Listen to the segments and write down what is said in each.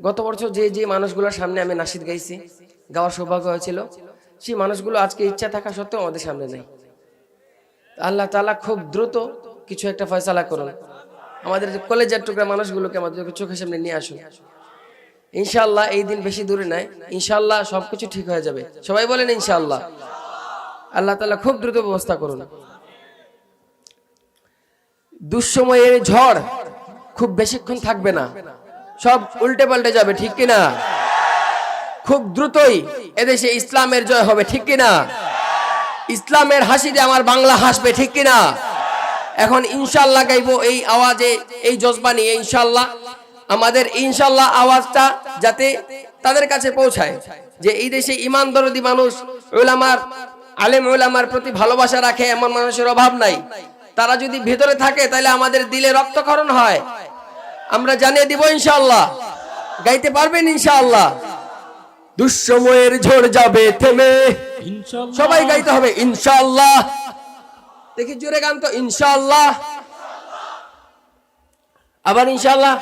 গত বছর যে যে মানুষগুলোর সামনে আমি নাশিদ গাইছি, গাওয়ার সৌভাগ্য হয়েছিল, সেই মানুষগুলো আজকে ইচ্ছা থাকা সত্ত্বেও আমাদের সামনে নেই। আল্লাহ তাআলা খুব দ্রুত কিছু একটা ফয়সালা করুন, আমাদের কলেজের টুকরা মানুষগুলোকে আমাদের চোখের সামনে নিয়ে আসুন। ইনশাআল্লাহ এই দিন বেশি দূরে নাই, ইনশাআল্লাহ সবকিছু ঠিক হয়ে যাবে। সবাই বলেন ইনশাআল্লাহ। আল্লাহ তাআলা খুব দ্রুত ব্যবস্থা করুন। দুঃসময়ের ঝড় খুব বেশিক্ষণ থাকবে না, সব উল্টে পাল্টে যাবে, ঠিক কিনা? খুব দ্রুতই এদেশে ইসলামের জয় হবে, ঠিক কিনা? ইসলামের হাসিতে আমার বাংলা হাসবে, ঠিক কিনা? এখন ইনশাআল্লাহ গাইবো এই আওয়াজে, এই জজবা নিয়ে ইনশাআল্লাহ। আমাদের ইনশাআল্লাহ আওয়াজটা যাতে তাদের কাছে পৌঁছায় যে এই দেশে ঈমান দরদি মানুষ, উলামার, আলেম উলামার প্রতি ভালোবাসা রাখে এমন মানুষের অভাব নাই। তারা যদি ভেতরে থাকে তাহলে আমাদের দিলে রক্তক্ষরণ হয়, আমরা জানিয়ে দিব ইনশাআল্লাহ। গাইতে পারবেন ইনশাআল্লাহ? দুঃসময়ের ঝড় যাবে থেমে, সবাই গাইতে হবে ইনশাআল্লাহ। দেখি জোরে গান তো, ইনশাআল্লাহ। আবার ইনশাআল্লাহ।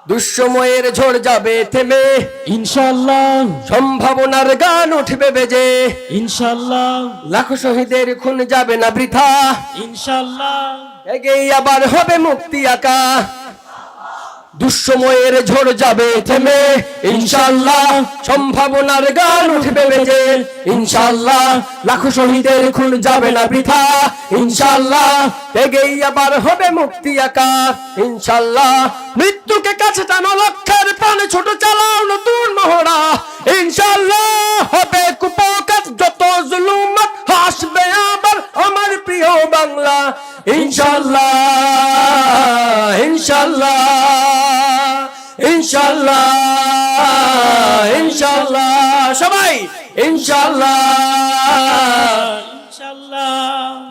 দুঃসময়ের ঝড় যাবে থেমে, ইনশাআল্লাহ সম্ভাবনার গান উঠবে বেজে, ইনশাআল্লাহ লাখো শহীদের খুন যাবে না বৃথা, ইনশাআল্লাহ এগেই আবার হবে মুক্তি আঁকা। দুঃসময়ের ঝড় যাবে থেমে, ইনশাআল্লাহ সম্ভাবনার গান উঠবে বেজে, ইনশাআল্লাহ লাখো শহীদের খুন যাবে না বৃথা, ইনশাআল্লাহ এগেই আবার হবে মুক্তি আঁকা, ইনশাআল্লাহ। মৃত্যুকে কাছে টানো, লক্ষ্যের প্রাণে ছোট চালাও নতুন মহড়া, ইনশাআল্লাহ হবে কুপকাত যত জুলুমাত, হাসবে আবার আমার প্রিয় বাংলা, ইনশাআল্লাহ ইনশাআল্লাহ ইনশাআল্লাহ ইনশাআল্লাহ। সবাই ইনশাআল্লাহ ইনশাআল্লাহ।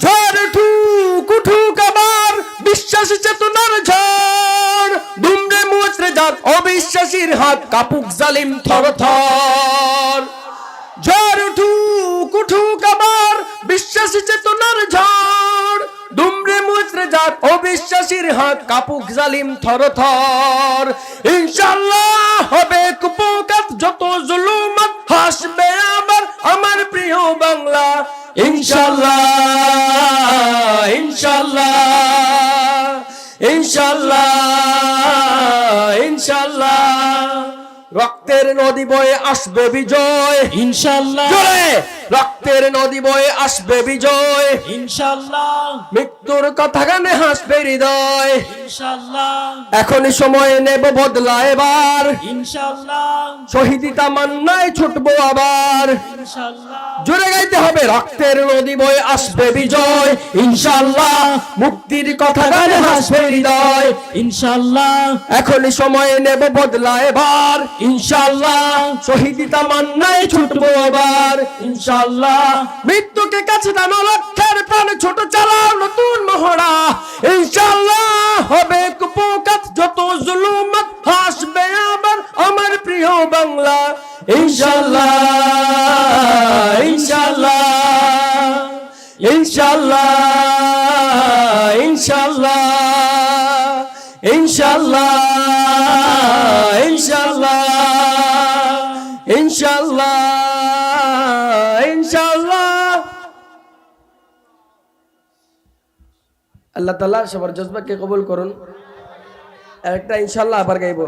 ঝড় উঠুক উঠুক আবার বিশ্বাসী চেতনার ঝড়, দুমড়ে মুচড়ে যাক অবিশ্বাসীর হাত, কাপুক জালিম থরথর। ঝড় উঠুক উঠুক আবার বিশ্বাসী চেতনার ঝড়, দুমড়ে মুচড়ে যাক অবিশ্বাসীর হাত, কাপুক জালিম থরথর। ইনশাআল্লাহ হবে কুপকাত যত জুলুমাত, হাসবে আবার আমার প্রিয় বাংলা, ইনশাআল্লাহ ইনশাআল্লাহ ইনশাআল্লাহ ইনশাআল্লাহ। রক্তের নদী বয়ে আসবে বিজয়, ইনশাআল্লাহ জোরে রক্তের নদী বয়ে আসবে বিজয়, ইনশাআল্লাহ মৃত্যুর কথা গানে হাসবে হৃদয়। ইনশাআল্লাহ এখনই সময় নেব বদলা এবার, ইনশাআল্লাহ শহীদি তামান্নায় ছুটবো আবার। ইনশাআল্লাহ জোরে গাইতে হবে, রক্তের নদী বয়ে আসবে বিজয়, ইনশাআল্লাহ মুক্তির কথা গানে হাসবে হৃদয়। ইনশাআল্লাহ এখনই সময় নেব বদলা এবার, ইনশাআল্লাহ শহীদি তামান্নায় ছুটবো আবার, ইনশাআল্লাহ। মৃত্যুকে কাছে টানো, লক্ষ্যের প্রাণে ছোট চালাও নতুন মহড়া, ইনশাআল্লাহ হবে কুপকাত যত জুলুমাত, হাসবে আবার আমার প্রিয় বাংলা, ইনশাআল্লাহ ইনশাআল্লাহ ইনশাআল্লাহ ইনশাআল্লাহ ইনশাআল্লাহ ইনশাআল্লাহ ইনশাআল্লাহ ইনশাআল্লাহ। আল্লাহ তাআলা সবার জজবাকে কবুল করুন। আর একটা ইনশাআল্লাহ আবার গাইবো।